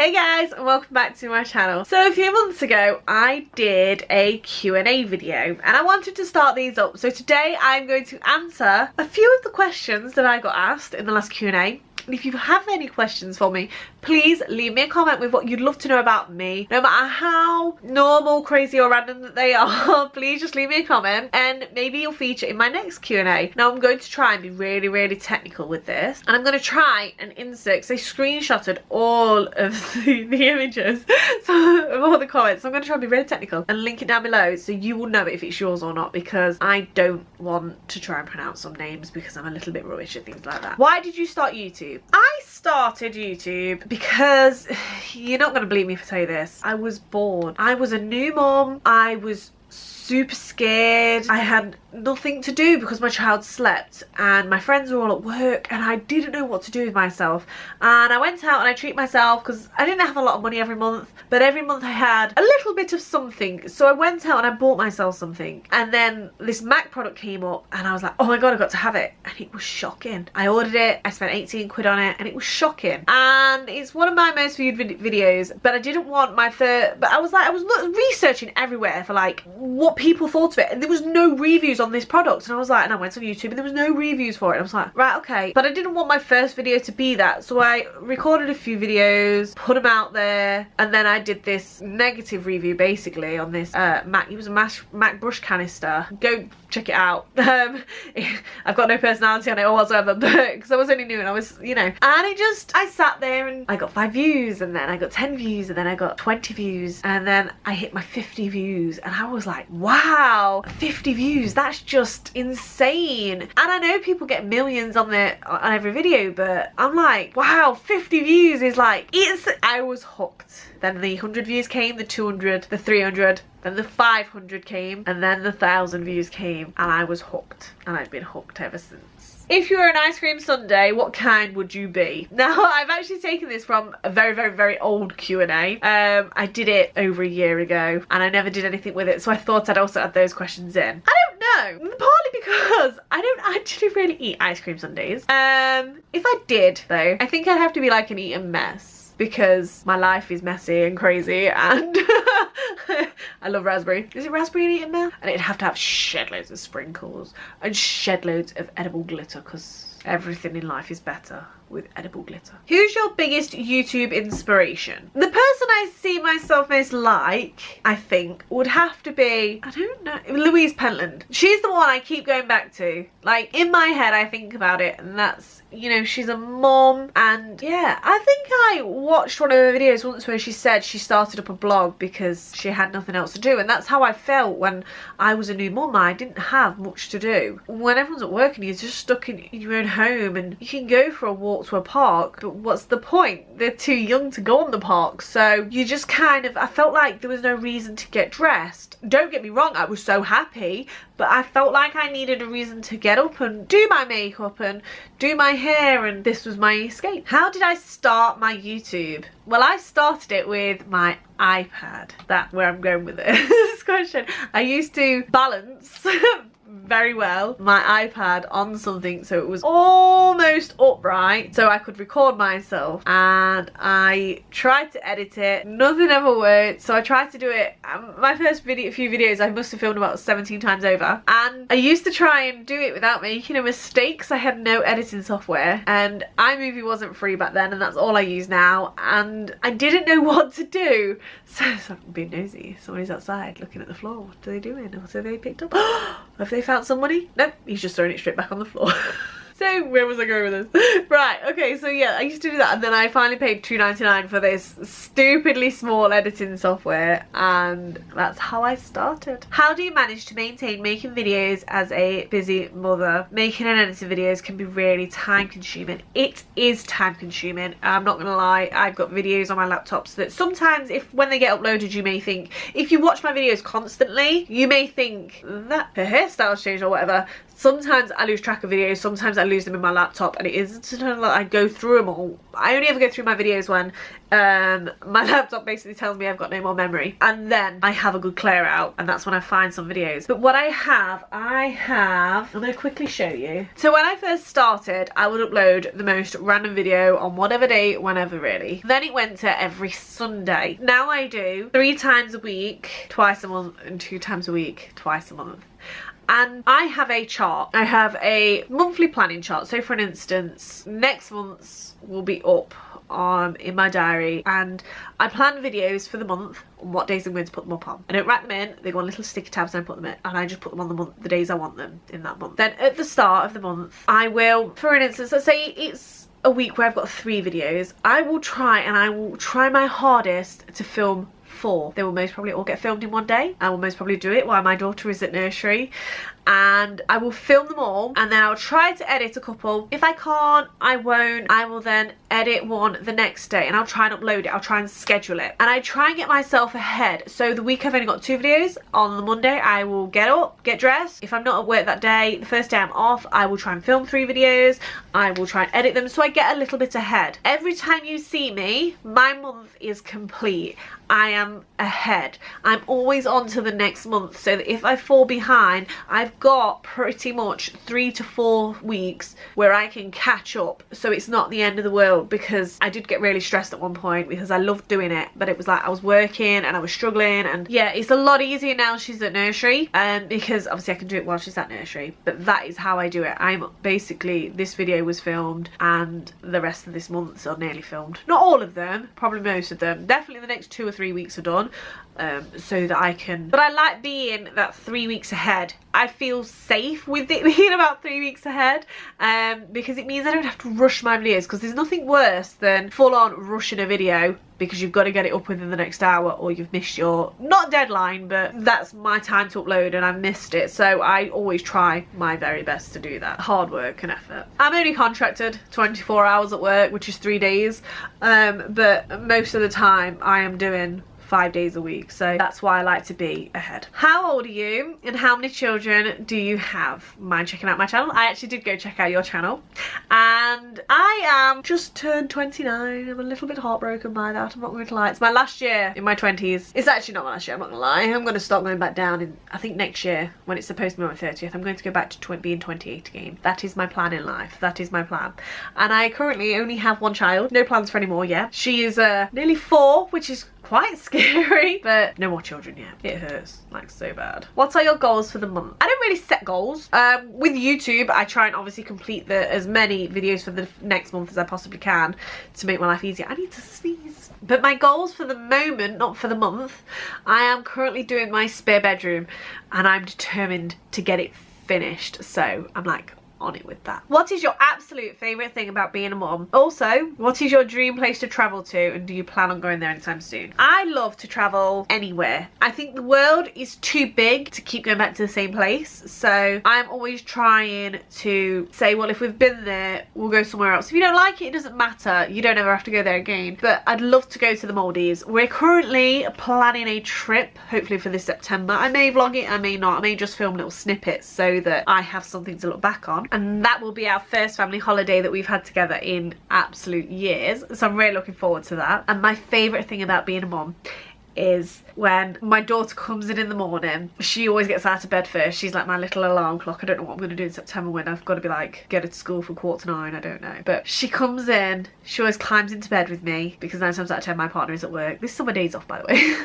Hey guys, and welcome back to my channel. So a few months ago I did a Q&A video and I wanted to start these up. So today I'm going to answer a few of the questions that I got asked in the last Q&A. And if you have any questions for me, please leave me a comment with what you'd love to know about me. No matter how normal, crazy or random that they are, please just leave me a comment and maybe you'll feature in my next Q&A. Now I'm going to try and be really technical with this. And I'm going to try and insert, because I screenshotted all of the images of all the comments. So I'm going to try and be really technical and link it down below so you will know if it's yours or not, because I don't want to try and pronounce some names because I'm a little bit rubbish at things like that. Why did you start YouTube? I started YouTube because, you're not going to believe me if I tell you this, I was bored. I was a new mom. I was super scared. I had nothing to do because my child slept and my friends were all at work and I didn't know what to do with myself. And I went out and I treat myself because I didn't have a lot of money every month, but every month I had a little bit of something. So I went out and I bought myself something, and then this Mac product came up and I was like, oh my god, I got to have it. And it was shocking. I ordered it, I spent 18 quid on it and it was shocking. And it's one of my most viewed videos, but I didn't want my first, but I was researching everywhere for like what people thought of it, and there was no reviews on this product. And I was like, and I went on YouTube and there was no reviews for it. And I was like, right, okay. But I didn't want my first video to be that, so I recorded a few videos, put them out there, and then I did this negative review basically on this Mac. It was a Mac brush canister. Go check it out. I've got no personality on it or whatsoever, but because I was only new and I was, you know, and I sat there and I got 5 views, and then I got 10 views, and then I got 20 views, and then I hit my 50 views, and I was like, wow, 50 views, that's just insane. And I know people get millions on every video, but I'm like, wow, 50 views is like, I was hooked. Then the 100 views came, the 200, the 300, then the 500 came, and then the 1,000 views came, and I was hooked, and I've been hooked ever since. If you were an ice cream sundae, what kind would you be? Now, I've actually taken this from a very old Q&A. I did it over a year ago, and I never did anything with it, so I thought I'd also add those questions in. I don't know, partly because I don't actually really eat ice cream sundaes. If I did, though, I think I'd have to be like an eaten mess, because my life is messy and crazy, and I love raspberry. Is it raspberry and eaten mess? And it'd have to have shed loads of sprinkles and shed loads of edible glitter, because everything in life is better with edible glitter. Who's your biggest YouTube inspiration? The person I see myself most like, I think, would have to be, I don't know, Louise Pentland. She's the one I keep going back to. Like, in my head I think about it, and that's, you know, she's a mom, and yeah, I think I watched one of her videos once where she said she started up a blog because she had nothing else to do, and that's how I felt when I was a new mum. I didn't have much to do. When everyone's at work and you're just stuck in your own home, and you can go for a walk to a park, but what's the point? They're too young to go on the park, so you just kind of, I felt like there was no reason to get dressed. Don't get me wrong, I was so happy, but I felt like I needed a reason to get up and do my makeup and do my hair, and this was my escape. How did I start my YouTube? Well, I started it with my iPad. That's where I'm going with this question. I used to balance very well my iPad on something so it was almost upright so I could record myself, and I tried to edit it. Nothing ever worked, so I tried to do it. My first few videos I must have filmed about 17 times over, and I used to try and do it without making a mistake because I had no editing software, and iMovie wasn't free back then, and that's all I use now, and I didn't know what to do, so I'm being nosy. Somebody's outside looking at the floor. What are they doing? What have they picked up? Have they found some money? Nope, he's just throwing it straight back on the floor. So where was I going with this? Right, okay, so yeah, I used to do that, and then I finally paid $2.99 for this stupidly small editing software, and that's how I started. How do you manage to maintain making videos as a busy mother? Making and editing videos can be really time consuming. It is time consuming, I'm not gonna lie. I've got videos on my laptop so that sometimes when they get uploaded, you may think, if you watch my videos constantly, you may think that her hairstyle's changed or whatever. sometimes I lose track of videos, sometimes I lose them in my laptop, and it isn't like I go through them all. I only ever go through my videos when my laptop basically tells me I've got no more memory, and then I have a good clear out, and that's when I find some videos. But what I have, I'm going to quickly show you. So when I first started, I would upload the most random video on whatever day, whenever really. Then it went to every Sunday. Now I do 3 times a week, twice a month, and 2 times a week, twice a month. And I have a chart. I have a monthly planning chart. So for an instance, next month's will be up in my diary, and I plan videos for the month on what days I'm going to put them up on. I don't write them in, they go on little sticky tabs and I put them in, and I just put them on the days I want them in that month. Then at the start of the month, I will, for an instance, let's say it's a week where I've got 3 videos, I will try my hardest to film 4. They will most probably all get filmed in one day. I will most probably do it while my daughter is at nursery, and I will film them all, and then I'll try to edit a couple. If I can't, I won't. I will then edit one the next day, and I'll try and upload it. I'll try and schedule it, and I try and get myself ahead. So the week I've only got 2 videos. On the Monday I will get up, get dressed. If I'm not at work that day, the first day I'm off, I will try and film 3 videos. I will try and edit them, so I get a little bit ahead. Every time you see me, my month is complete. I am ahead. I'm always on to the next month, so that if I fall behind, I've got pretty much 3 to 4 weeks where I can catch up. So it's not the end of the world, because I did get really stressed at one point because I loved doing it, but it was like I was working and I was struggling. And yeah, it's a lot easier now she's at nursery, because obviously I can do it while she's at nursery. But that is how I do it. I'm basically, this video was filmed and the rest of this month's are nearly filmed. Not all of them, probably most of them. Definitely the next 2 or 3 weeks are done, so that I can, but I like being that 3 weeks ahead. I feel safe with it being about 3 weeks ahead, because it means I don't have to rush my videos, because there's nothing worse than full on rushing a video because you've got to get it up within the next hour, or you've missed your, not deadline, but that's my time to upload and I've missed it. So I always try my very best to do that. Hard work and effort. I'm only contracted 24 hours at work, which is 3 days, but most of the time I am doing 5 days a week, so that's why I like to be ahead. How old are you and how many children do you have? Mind checking out my channel? I actually did go check out your channel, and I am just turned 29. I'm a little bit heartbroken by that, I'm not going to lie. It's my last year in my 20s. It's actually not my last year, I'm not going to lie. I'm going to start going back down in, I think, next year, when it's supposed to be my 30th. I'm going to go back to being 28 again. That is my plan in life. That is my plan. And I currently only have 1 child. No plans for any more yet. She is nearly 4, which is quite scary, but no more children yet. It hurts like so bad. What are your goals for the month? I don't really set goals. With YouTube, I try and obviously complete as many videos for the next month as I possibly can to make my life easier. I need to sneeze. But my goals for the moment, not for the month, I am currently doing my spare bedroom, and I'm determined to get it finished. So I'm like on it with that. What is your absolute favourite thing about being a mum? Also, what is your dream place to travel to, and do you plan on going there anytime soon? I love to travel anywhere. I think the world is too big to keep going back to the same place, so I'm always trying to say, well, if we've been there, we'll go somewhere else. If you don't like it, it doesn't matter. You don't ever have to go there again. But I'd love to go to the Maldives. We're currently planning a trip, hopefully for this September. I may vlog it, I may not. I may just film little snippets so that I have something to look back on. And that will be our first family holiday that we've had together in absolute years. So I'm really looking forward to that. And my favourite thing about being a mum is when my daughter comes in the morning. She always gets out of bed first. She's like my little alarm clock. I don't know what I'm going to do in September when I've got to be like, get her to school for 8:45, I don't know. But she comes in, she always climbs into bed with me, because 9 times out of 10 my partner is at work. This is on my days off, by the way.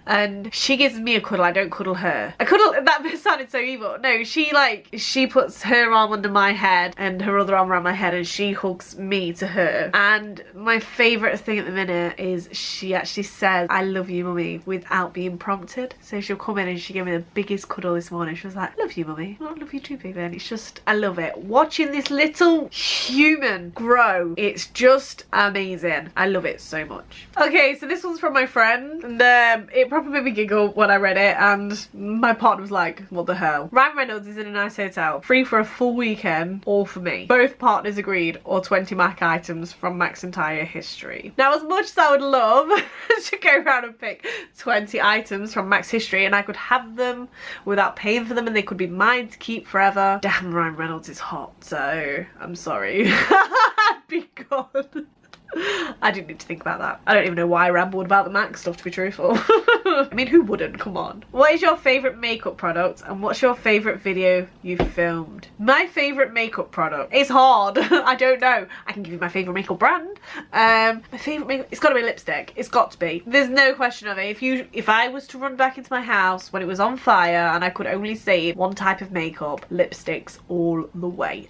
And she gives me a cuddle. I don't cuddle her. I cuddle, that sounded so evil. No, she puts her arm under my head and her other arm around my head, and she hugs me to her. And my favourite thing at the minute is she actually says, I love you, mummy, without being prompted. So she'll come in and she gave me the biggest cuddle this morning. She was like, love you, mummy. I love you too, baby. And it's just, I love it. Watching this little human grow, it's just amazing. I love it so much. Okay, so this one's from my friend, and it probably made me giggle when I read it, and my partner was like, what the hell? Ryan Reynolds is in a nice hotel, free for a full weekend, all for me. Both partners agreed, or 20 Mac items from Mac's entire history. Now, as much as I would love to go around and pick like 20 items from Max History and I could have them without paying for them and they could be mine to keep forever. Damn, Ryan Reynolds is hot, so I'm sorry. I'd be gone. I didn't need to think about that. I don't even know why I rambled about the Mac stuff, to be truthful. I mean, who wouldn't? Come on. What is your favourite makeup product and what's your favourite video you've filmed? My favourite makeup product is hard. I don't know. I can give you my favourite makeup brand. My favourite makeup, it's got to be lipstick. It's got to be. There's no question of it. If I was to run back into my house when it was on fire and I could only save one type of makeup, lipsticks all the way.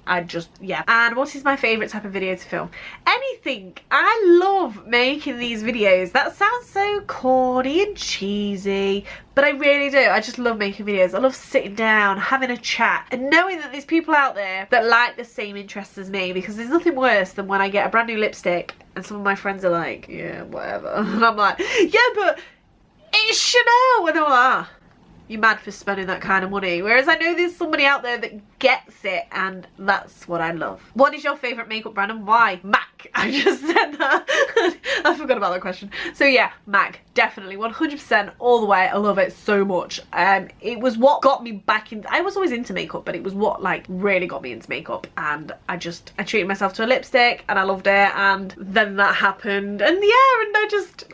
Yeah. And what is my favourite type of video to film? Anything. I love making these videos. That sounds so corny and cheesy, but I really do. I just love making videos. I love sitting down, having a chat, and knowing that there's people out there that like the same interests as me, because there's nothing worse than when I get a brand new lipstick and some of my friends are like, yeah, whatever. And I'm like, yeah, but it's Chanel. And they're like, you're mad for spending that kind of money. Whereas I know there's somebody out there that gets it, and that's what I love. What is your favourite makeup brand and why? MAC. I just said that. I forgot about that question. So yeah, MAC. Definitely 100% all the way. I love it so much. It was what got me back in. I was always into makeup, but it was what like really got me into makeup, and I treated myself to a lipstick and I loved it, and then that happened, and yeah, and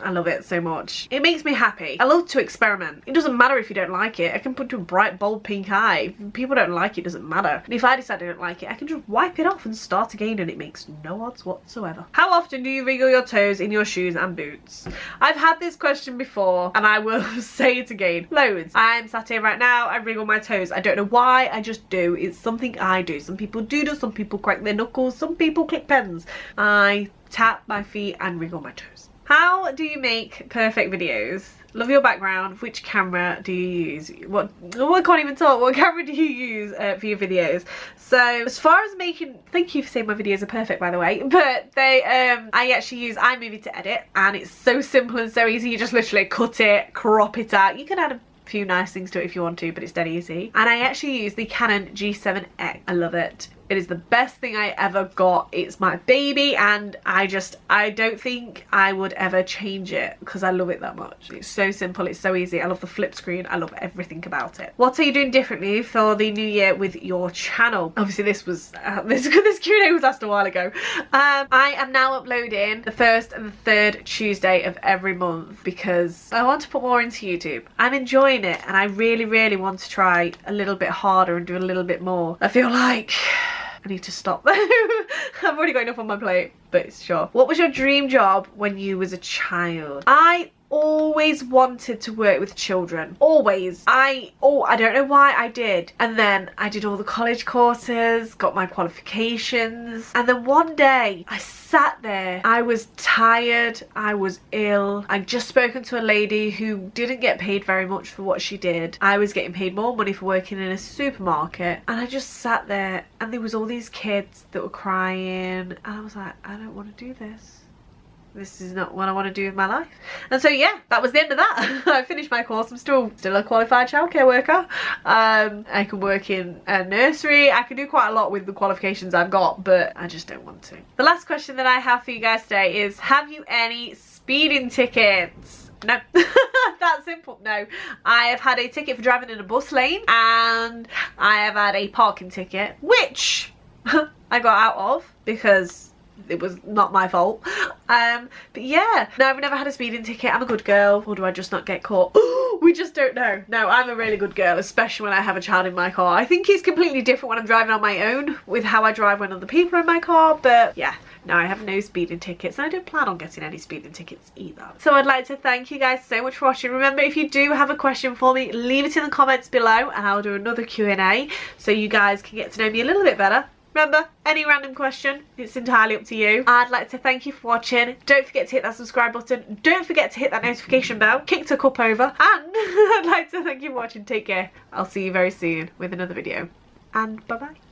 I love it so much. It makes me happy. I love to experiment. It doesn't matter if you don't like it. I can put a bright bold pink eye. If people don't like it, doesn't matter. And if I decide I don't like it, I can just wipe it off and start again, and it makes no odds whatsoever. How often do you wriggle your toes in your shoes and boots? I've had this question before and I will say it again. Loads. I'm sat here right now, I wriggle my toes. I don't know why, I just do. It's something I do. Some people doodle, some people crack their knuckles, some people click pens. I tap my feet and wriggle my toes. How do you make perfect videos? Love your background. Which camera do you use? I can't even talk. What camera do you use for your videos? So as far as making, thank you for saying my videos are perfect, by the way, but I actually use iMovie to edit, and it's so simple and so easy. You just literally cut it, crop it out. You can add a few nice things to it if you want to, but it's dead easy. And I actually use the Canon G7X. I love it. It is the best thing I ever got. It's my baby, and I don't think I would ever change it because I love it that much. It's so simple, it's so easy. I love the flip screen, I love everything about it. What are you doing differently for the new year with your channel? Obviously this was this Q&A was asked a while ago. I am now uploading the 1st and the 3rd Tuesday of every month because I want to put more into YouTube. I'm enjoying it, and I really want to try a little bit harder and do a little bit more. I feel like I need to stop though. I've already got enough on my plate, but sure. What was your dream job when you was a child? I always wanted to work with children. Always. I don't know why I did. And then I did all the college courses, got my qualifications, and then one day I sat there. I was tired, I was ill. I'd just spoken to a lady who didn't get paid very much for what she did. I was getting paid more money for working in a supermarket, and I just sat there and there was all these kids that were crying, and I was like, I don't want to do this. This is not what I want to do with my life. And so yeah, that was the end of that. I finished my course. I'm still a qualified childcare worker. I can work in a nursery. I can do quite a lot with the qualifications I've got, but I just don't want to. The last question that I have for you guys today is, have you any speeding tickets? No. That simple. No. I have had a ticket for driving in a bus lane, and I have had a parking ticket, which I got out of because it was not my fault. But yeah, no, I've never had a speeding ticket. I'm a good girl. Or do I just not get caught? We just don't know. No, I'm a really good girl, especially when I have a child in my car. I think it's completely different when I'm driving on my own with how I drive when other people are in my car, but yeah. No, I have no speeding tickets, and I don't plan on getting any speeding tickets either. So I'd like to thank you guys so much for watching. Remember, if you do have a question for me, leave it in the comments below and I'll do another Q&A so you guys can get to know me a little bit better. Remember, any random question, it's entirely up to you. I'd like to thank you for watching. Don't forget to hit that subscribe button. Don't forget to hit that notification bell. Kicked a cup over. And I'd like to thank you for watching. Take care. I'll see you very soon with another video. And bye-bye.